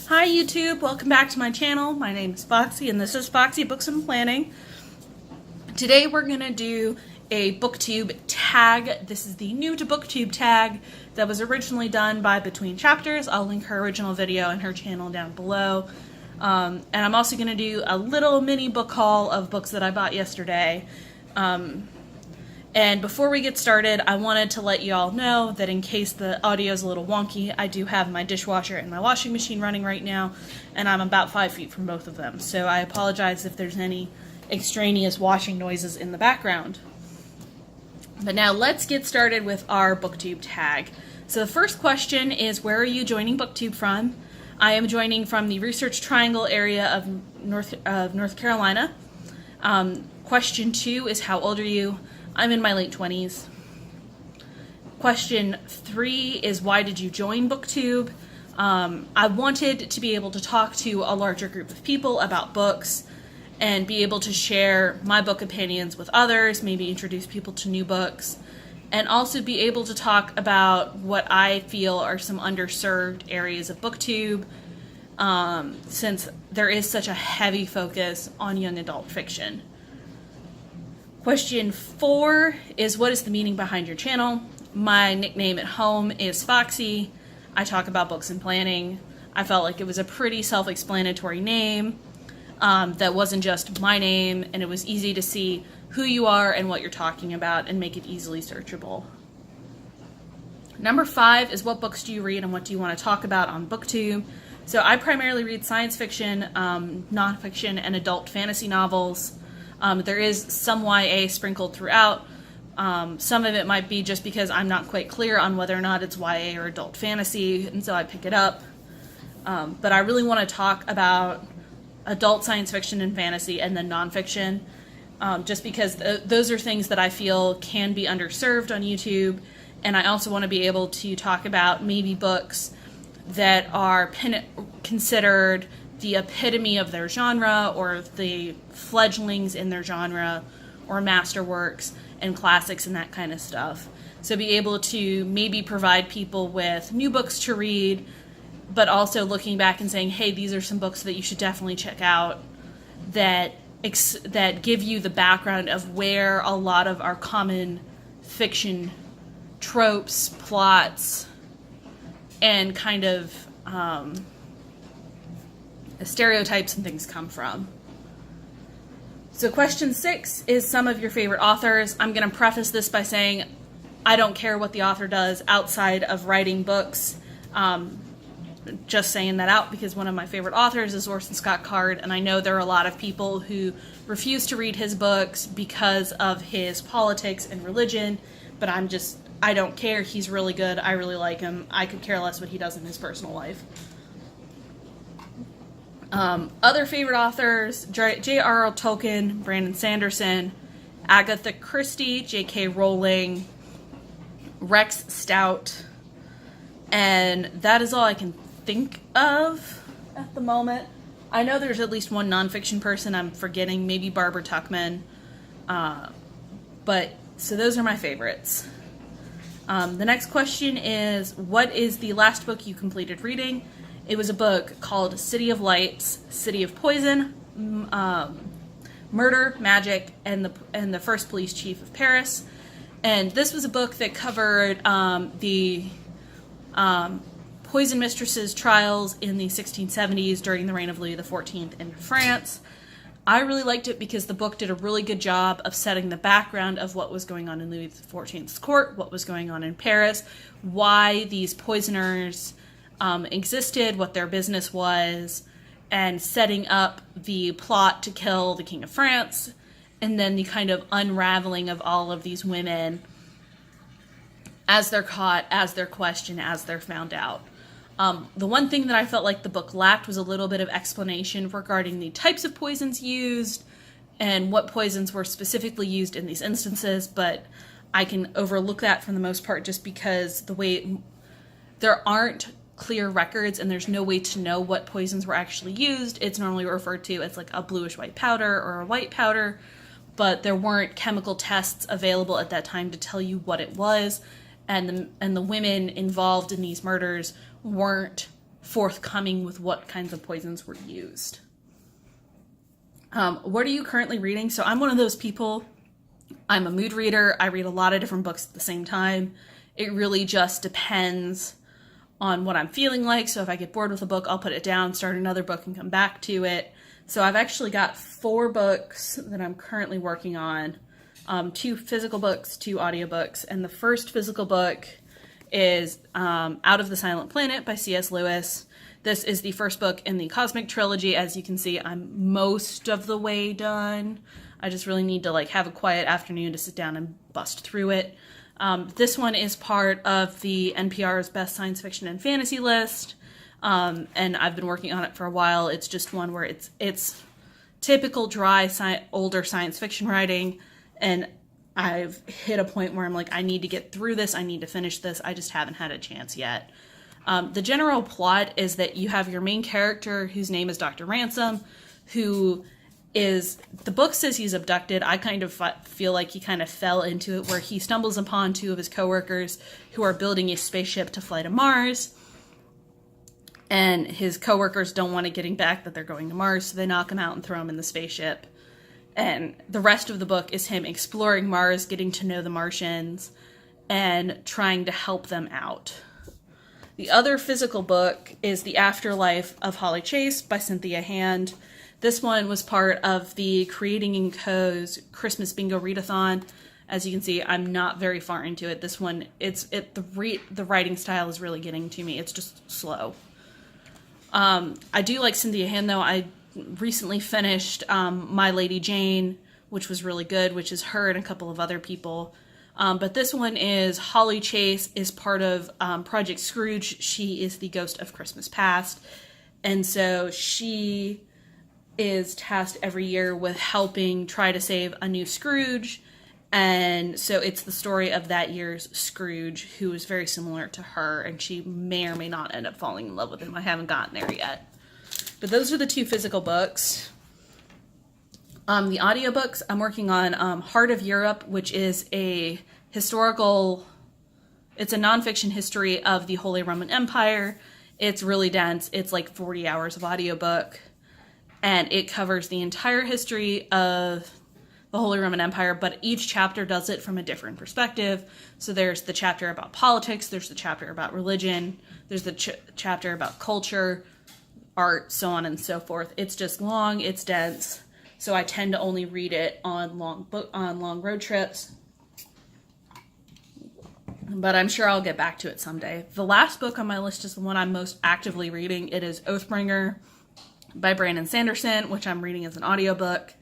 Hi YouTube, welcome back to my channel. My name is Foxy and this is Foxy Books and Planning. Today we're going to do a Booktube tag. This is the new to Booktube tag that was originally done by Between Chapters. I'll link her original video and her channel down below. And I'm also going to do a little mini book haul of books that I bought yesterday. And before we get started, I wanted to let you all know that in case the audio is a little wonky, I do have my dishwasher and my washing machine running right now, and I'm about 5 feet from both of them. So I apologize if there's any extraneous washing noises in the background. But now let's get started with our Booktube tag. So the first question is, where are you joining Booktube from? I am joining from the Research Triangle area of North Carolina. Question 2 is, how old are you? I'm in my late 20s. Question 3 is, why did you join Booktube? I wanted to be able to talk to a larger group of people about books and be able to share my book opinions with others, maybe introduce people to new books, and also be able to talk about what I feel are some underserved areas of Booktube, since there is such a heavy focus on young adult fiction. Question 4 is, what is the meaning behind your channel? My nickname at home is Foxy. I talk about books and planning. I felt like it was a pretty self-explanatory name that wasn't just my name, and it was easy to see who you are and what you're talking about and make it easily searchable. Number 5 is, what books do you read and what do you want to talk about on Booktube? So I primarily read science fiction, nonfiction, and adult fantasy novels. There is some YA sprinkled throughout. Some of it might be just because I'm not quite clear on whether or not it's YA or adult fantasy, and so I pick it up. But I really want to talk about adult science fiction and fantasy and then nonfiction, just because those are things that I feel can be underserved on YouTube, and I also want to be able to talk about maybe books that are considered the epitome of their genre, or the fledglings in their genre, or masterworks and classics and that kind of stuff. So be able to maybe provide people with new books to read, but also looking back and saying, hey, these are some books that you should definitely check out that give you the background of where a lot of our common fiction tropes, plots, and kind of stereotypes and things come from. So question 6 is, some of your favorite authors. I'm going to preface this by saying I don't care what the author does outside of writing books. Just saying that out because one of my favorite authors is Orson Scott Card, and I know there are a lot of people who refuse to read his books because of his politics and religion, but I don't care. He's really good. I really like him. I could care less what he does in his personal life. Other favorite authors: J.R.R. Tolkien, Brandon Sanderson, Agatha Christie, J.K. Rowling, Rex Stout, and that is all I can think of at the moment. I know there's at least one nonfiction person I'm forgetting, maybe Barbara Tuchman, but so those are my favorites. The next question is, what is the last book you completed reading? It was a book called City of Lights, City of Poison, Murder, Magic, and the First Police Chief of Paris. And this was a book that covered the poison mistresses' trials in the 1670s during the reign of Louis XIV in France. I really liked it because the book did a really good job of setting the background of what was going on in Louis XIV's court, what was going on in Paris, why these poisoners existed, what their business was, and setting up the plot to kill the King of France, and then the kind of unraveling of all of these women as they're caught, as they're questioned, as they're found out. The one thing that I felt like the book lacked was a little bit of explanation regarding the types of poisons used and what poisons were specifically used in these instances, but I can overlook that for the most part just because there aren't clear records and there's no way to know what poisons were actually used. It's normally referred to as like a bluish white powder or a white powder, but there weren't chemical tests available at that time to tell you what it was, and the women involved in these murders weren't forthcoming with what kinds of poisons were used. What are you currently reading? So I'm one of those people. I'm a mood reader. I read a lot of different books at the same time. It really just depends on what I'm feeling like. So if I get bored with a book, I'll put it down, start another book, and come back to it. So I've actually got 4 books that I'm currently working on. 2 physical books, 2 audiobooks. And the first physical book is Out of the Silent Planet by C.S. Lewis. This is the first book in the Cosmic Trilogy. As you can see, I'm most of the way done. I just really need to have a quiet afternoon to sit down and bust through it. This one is part of the NPR's Best Science Fiction and Fantasy list, and I've been working on it for a while. It's just one where it's typical dry, older science fiction writing, and I've hit a point where I'm like, I need to get through this, I need to finish this, I just haven't had a chance yet. The general plot is that you have your main character, whose name is Dr. Ransom, who is, the book says he's abducted. I kind of feel like he kind of fell into it, where he stumbles upon 2 of his coworkers who are building a spaceship to fly to Mars. And his coworkers don't want it getting back that they're going to Mars, so they knock him out and throw him in the spaceship. And the rest of the book is him exploring Mars, getting to know the Martians, and trying to help them out. The other physical book is The Afterlife of Holly Chase by Cynthia Hand. This one was part of the Creating in Co's Christmas Bingo Readathon. As you can see, I'm not very far into it. This one, the writing style is really getting to me. It's just slow. I do like Cynthia Hand, though. I recently finished My Lady Jane, which was really good, which is her and a couple of other people. But this one is Holly Chase is part of Project Scrooge. She is the ghost of Christmas Past. And so she is tasked every year with helping try to save a new Scrooge. And so it's the story of that year's Scrooge, who is very similar to her, and she may or may not end up falling in love with him. I haven't gotten there yet. But those are the 2 physical books. The audiobooks, I'm working on Heart of Europe, which is a historical, it's a nonfiction history of the Holy Roman Empire. It's really dense. It's like 40 hours of audiobook. And it covers the entire history of the Holy Roman Empire, but each chapter does it from a different perspective. So there's the chapter about politics, there's the chapter about religion, there's the chapter about culture, art, so on and so forth. It's just long, it's dense, so I tend to only read it on long road trips. But I'm sure I'll get back to it someday. The last book on my list is the one I'm most actively reading. It is Oathbringer by Brandon Sanderson, which I'm reading as an audiobook.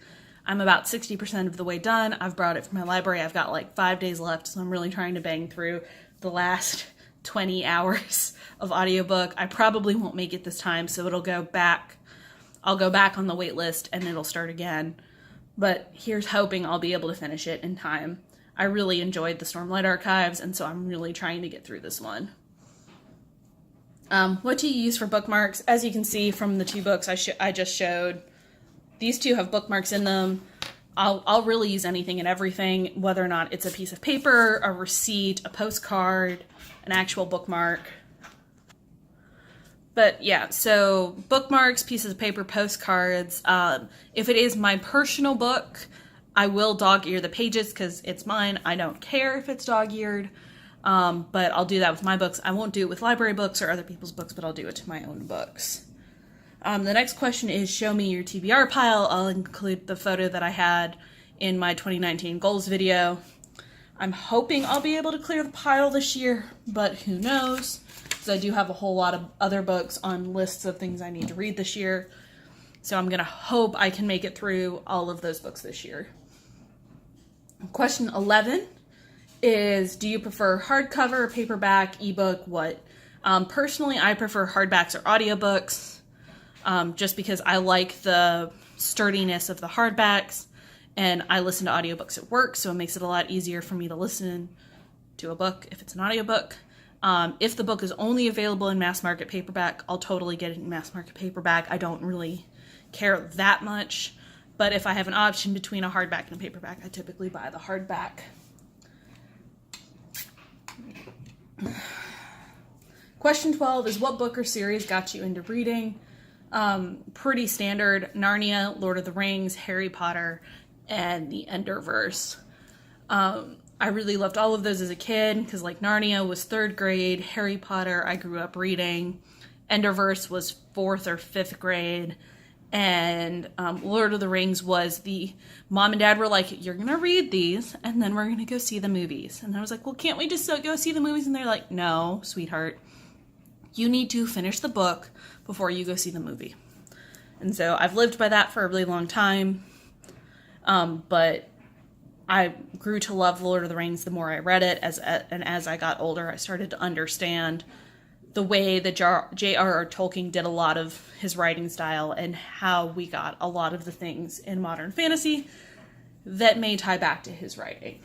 I'm about 60% of the way done. I've brought it from my library. I've got like 5 days left, so I'm really trying to bang through the last 20 hours of audiobook. I probably won't make it this time, so it'll go back. I'll go back on the wait list and it'll start again. But here's hoping I'll be able to finish it in time. I really enjoyed the Stormlight Archives, and so I'm really trying to get through this one. What do you use for bookmarks? As you can see from the 2 books I just showed, these 2 have bookmarks in them. I'll really use anything and everything, whether or not it's a piece of paper, a receipt, a postcard, an actual bookmark. But yeah, so bookmarks, pieces of paper, postcards. If it is my personal book, I will dog-ear the pages because it's mine. I don't care if it's dog-eared. But I'll do that with my books. I won't do it with library books or other people's books, but I'll do it to my own books. The next question is, show me your TBR pile. I'll include the photo that I had in my 2019 goals video. I'm hoping I'll be able to clear the pile this year, but who knows? Because I do have a whole lot of other books on lists of things I need to read this year. So I'm going to hope I can make it through all of those books this year. Question 11 is, do you prefer hardcover, paperback, ebook, what? Personally, I prefer hardbacks or audiobooks, just because I like the sturdiness of the hardbacks, and I listen to audiobooks at work, so it makes it a lot easier for me to listen to a book if it's an audiobook. If the book is only available in mass market paperback, I'll totally get it in mass market paperback. I don't really care that much, but if I have an option between a hardback and a paperback, I typically buy the hardback. Question 12 is what book or series got you into reading? Pretty standard: Narnia, Lord of the Rings, Harry Potter, and the Enderverse. I really loved all of those as a kid because, like, Narnia was 3rd grade, Harry Potter I grew up reading, Enderverse was 4th or 5th grade, and Lord of the Rings was the mom and dad were like, you're gonna read these and then we're gonna go see the movies. And I was like, well, can't we just go see the movies? And they're like, no, sweetheart, you need to finish the book before you go see the movie. And so I've lived by that for a really long time. But I grew to love Lord of the Rings the more I read it, and as I got older, I started to understand the way that J.R.R. Tolkien did a lot of his writing style and how we got a lot of the things in modern fantasy that may tie back to his writing.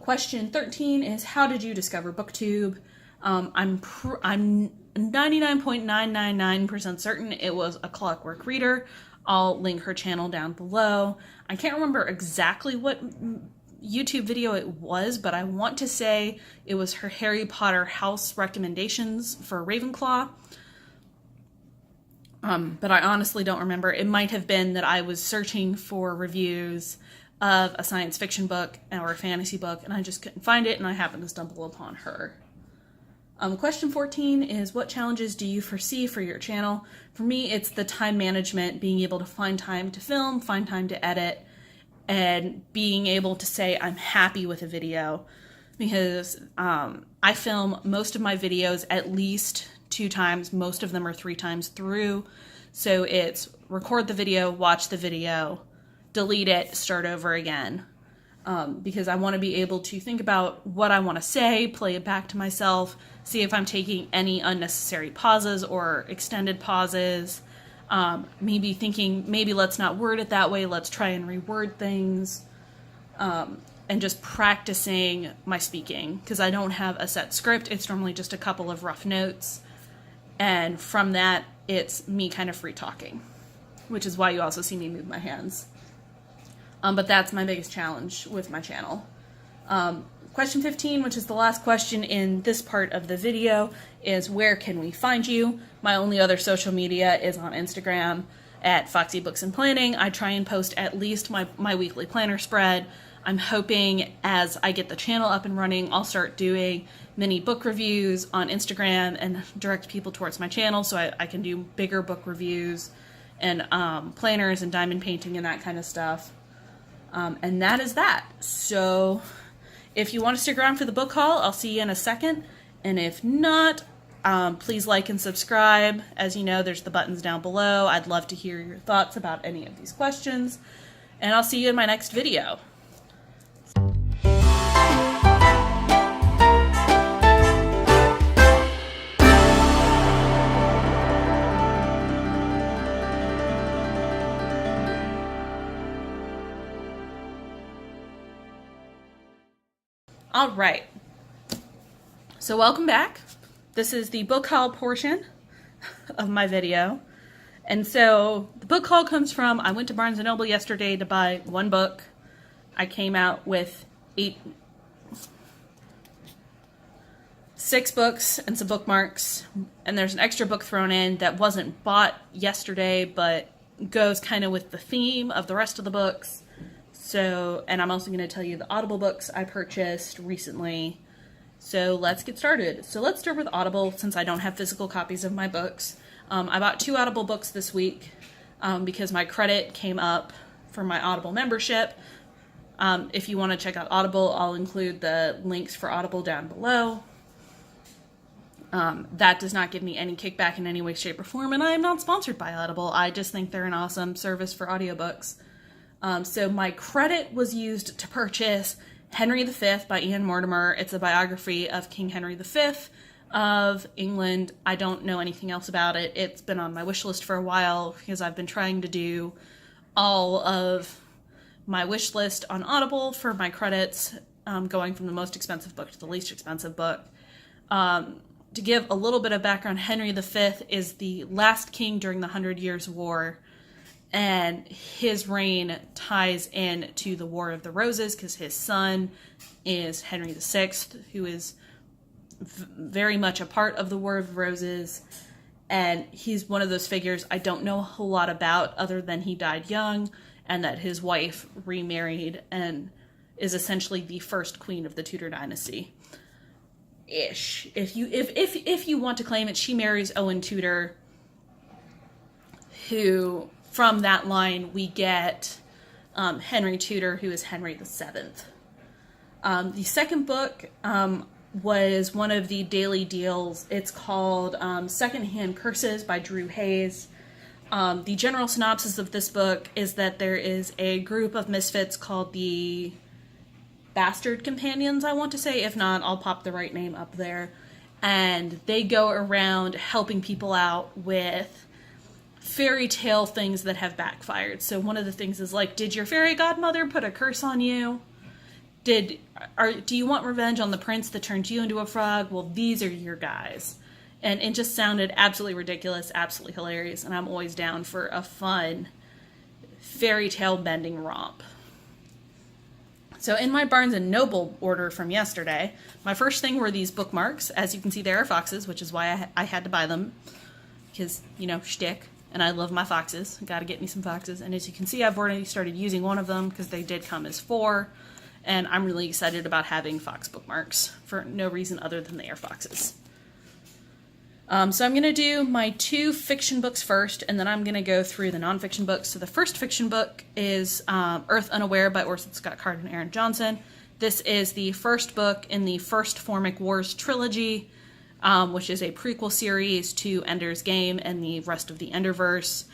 Question 13 is, how did you discover Booktube? I'm 99.999% certain it was a Clockwork Reader. I'll link her channel down below. I can't remember exactly what YouTube video it was, but I want to say it was her Harry Potter house recommendations for Ravenclaw. But I honestly don't remember. It might have been that I was searching for reviews of a science fiction book or a fantasy book, and I just couldn't find it, and I happened to stumble upon her. Question 14 is, what challenges do you foresee for your channel? For me, it's the time management, being able to find time to film, find time to edit, and being able to say I'm happy with a video. Because I film most of my videos at least 2 times, most of them are 3 times through. So it's record the video, watch the video, delete it, start over again. Because I want to be able to think about what I want to say, play it back to myself, see if I'm taking any unnecessary pauses or extended pauses. Maybe thinking, maybe let's not word it that way, let's try and reword things. And just practicing my speaking, because I don't have a set script. It's normally just a couple of rough notes. And from that, it's me kind of free talking, which is why you also see me move my hands. But that's my biggest challenge with my channel. Question 15, which is the last question in this part of the video, is where can we find you? My only other social media is on Instagram at Foxy Books and Planning. I try and post at least my weekly planner spread. I'm hoping as I get the channel up and running, I'll start doing mini book reviews on Instagram and direct people towards my channel so I can do bigger book reviews and planners and diamond painting and that kind of stuff. And that is that. So if you want to stick around for the book haul, I'll see you in a second. And if not, please like and subscribe. As you know, there's the buttons down below. I'd love to hear your thoughts about any of these questions. And I'll see you in my next video. All right, so welcome back. This is the book haul portion of my video. And so the book haul comes from, I went to Barnes & Noble yesterday to buy 1 book. I came out with 6 books and some bookmarks. And there's an extra book thrown in that wasn't bought yesterday, but goes kind of with the theme of the rest of the books. So, and I'm also going to tell you the Audible books I purchased recently. So let's get started. So let's start with Audible, since I don't have physical copies of my books. I bought 2 Audible books this week because my credit came up for my Audible membership. If you want to check out Audible, I'll include the links for Audible down below. That does not give me any kickback in any way, shape, or form, and I am not sponsored by Audible. I just think they're an awesome service for audiobooks. So my credit was used to purchase Henry V by Ian Mortimer. It's a biography of King Henry V of England. I don't know anything else about it. It's been on my wish list for a while because I've been trying to do all of my wish list on Audible for my credits, going from the most expensive book to the least expensive book. To give a little bit of background, Henry V is the last king during the 100 Years' War. And his reign ties in to the War of the Roses because his son is Henry VI, who is very much a part of the War of Roses, and he's one of those figures I don't know a whole lot about other than he died young and that his wife remarried and is essentially the first queen of the Tudor dynasty. Ish. If you want to claim it, she marries Owen Tudor, who from that line we get Henry Tudor, who is Henry VII. The second book was one of the daily deals. It's called Secondhand Curses by Drew Hayes. The general synopsis of this book is that there is a group of misfits called the Bastard Companions, I want to say. If not, I'll pop the right name up there. And they go around helping people out with fairy tale things that have backfired. So one of the things is like, did your fairy godmother put a curse on you? Do you want revenge on the prince that turned you into a frog? Well, these are your guys. And it just sounded absolutely ridiculous, absolutely hilarious, and I'm always down for a fun fairy tale bending romp. So in my Barnes & Noble order from yesterday, my first thing were these bookmarks. As you can see, they are foxes, which is why I had to buy them. Because, shtick. And I love my foxes. Gotta get me some foxes. And as you can see, I've already started using one of them because they did come as 4. And I'm really excited about having fox bookmarks for no reason other than they are foxes. So I'm going to do my 2 fiction books first, and then I'm going to go through the nonfiction books. So the first fiction book is Earth Unaware by Orson Scott Card and Aaron Johnson. This is the first book in the First Formic Wars trilogy, which is a prequel series to Ender's Game and the rest of the Enderverse.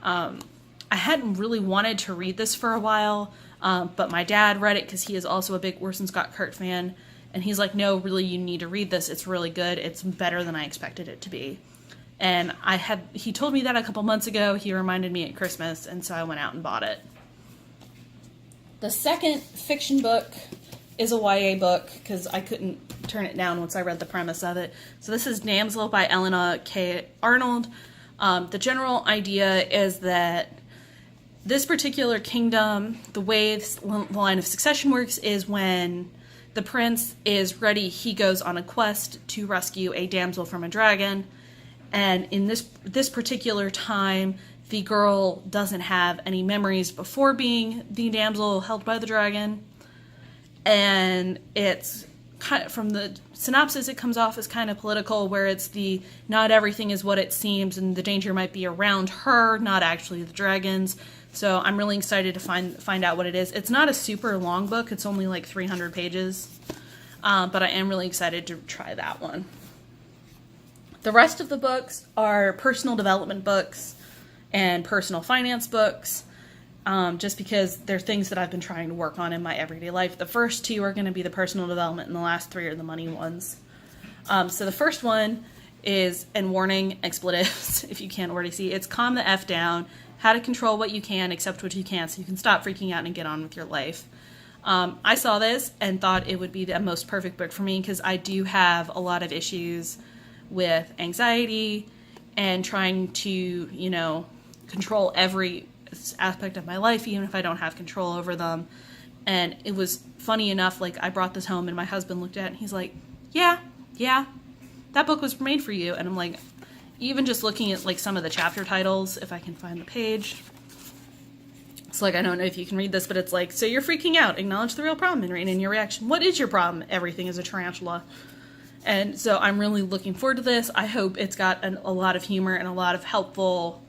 I hadn't really wanted to read this for a while, but my dad read it because he is also a big Orson Scott Card fan. And he's like, no, really, you need to read this. It's really good. It's better than I expected it to be. And he told me that a couple months ago. He reminded me at Christmas, and so I went out and bought it. The second fiction book is a YA book, because I couldn't turn it down once I read the premise of it. So this is Damsel by Elena K. Arnold. The general idea is that this particular kingdom, the way the line of succession works is when the prince is ready, he goes on a quest to rescue a damsel from a dragon. And in this particular time, the girl doesn't have any memories before being the damsel held by the dragon. And it's kind of, from the synopsis, it comes off as kind of political, where it's the not everything is what it seems, and the danger might be around her, not actually the dragons. So I'm really excited to find out what it is. It's not a super long book. It's only like 300 pages. But I am really excited to try that one. The rest of the books are personal development books and personal finance books, just because they're things that I've been trying to work on in my everyday life. The first 2 are going to be the personal development, and the last 3 are the money ones. So the first one is, and warning, expletives, if you can't already see, it's Calm the F Down. How to control what you can, accept what you can't, so you can stop freaking out and get on with your life. I saw this and thought it would be the most perfect book for me because I do have a lot of issues with anxiety and trying to, control every aspect of my life, even if I don't have control over them. And it was funny enough, like, I brought this home and my husband looked at it and he's like, yeah, that book was made for you. And I'm like, even just looking at, like, some of the chapter titles, if I can find the page. It's like, I don't know if you can read this, but it's like, so you're freaking out. Acknowledge the real problem and rein in your reaction. What is your problem? Everything is a tarantula. And so I'm really looking forward to this. I hope it's got a lot of humor and a lot of helpful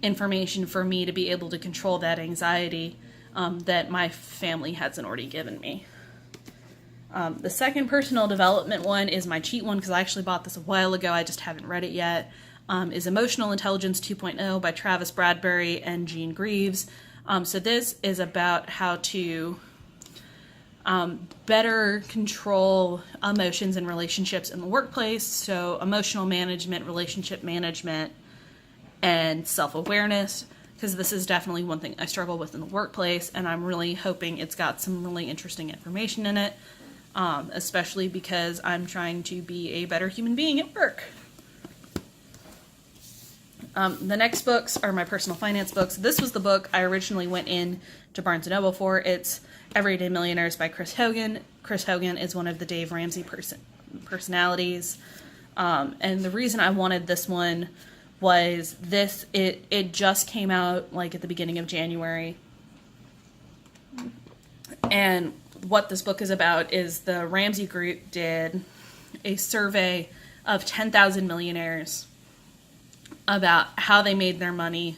information for me to be able to control that anxiety that my family hasn't already given me. The second personal development one is my cheat one, because I actually bought this a while ago. I just haven't read it yet. Is Emotional Intelligence 2.0 by Travis Bradbury and Jean Greaves. So this is about how to better control emotions and relationships in the workplace. So emotional management, relationship management, and self-awareness, because this is definitely one thing I struggle with in the workplace, and I'm really hoping it's got some really interesting information in it, especially because I'm trying to be a better human being at work. The next books are my personal finance books. This was the book I originally went in to Barnes & Noble for. It's Everyday Millionaires by Chris Hogan. Chris Hogan is one of the Dave Ramsey personalities. And the reason I wanted this one was it just came out like at the beginning of January. And what this book is about is the Ramsey Group did a survey of 10,000 millionaires about how they made their money,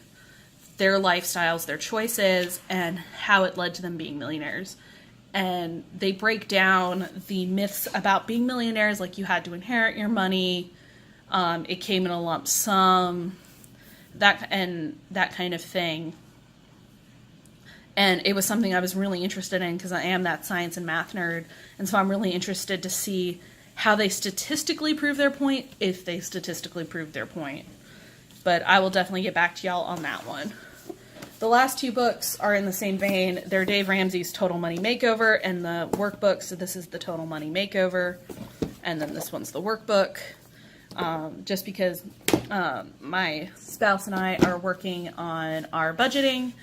their lifestyles, their choices, and how it led to them being millionaires. And they break down the myths about being millionaires, like you had to inherit your money, it came in a lump sum, that kind of thing. And it was something I was really interested in because I am that science and math nerd, and so I'm really interested to see how they statistically prove their point, if they statistically prove their point. But I will definitely get back to y'all on that one. The last two books are in the same vein. They're Dave Ramsey's Total Money Makeover and the workbook. So this is the Total Money Makeover, and then this one's the workbook. Just because my spouse and I are working on our budgeting,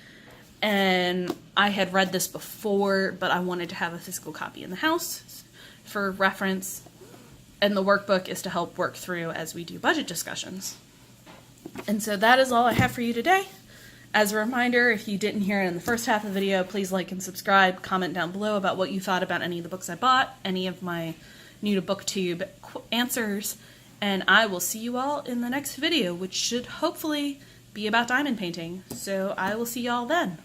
and I had read this before, but I wanted to have a physical copy in the house for reference. And the workbook is to help work through as we do budget discussions. And so that is all I have for you today. As a reminder, if you didn't hear it in the first half of the video, please like and subscribe, comment down below about what you thought about any of the books I bought, any of my new to Booktube answers, and I will see you all in the next video, which should hopefully be about diamond painting. So I will see y'all then.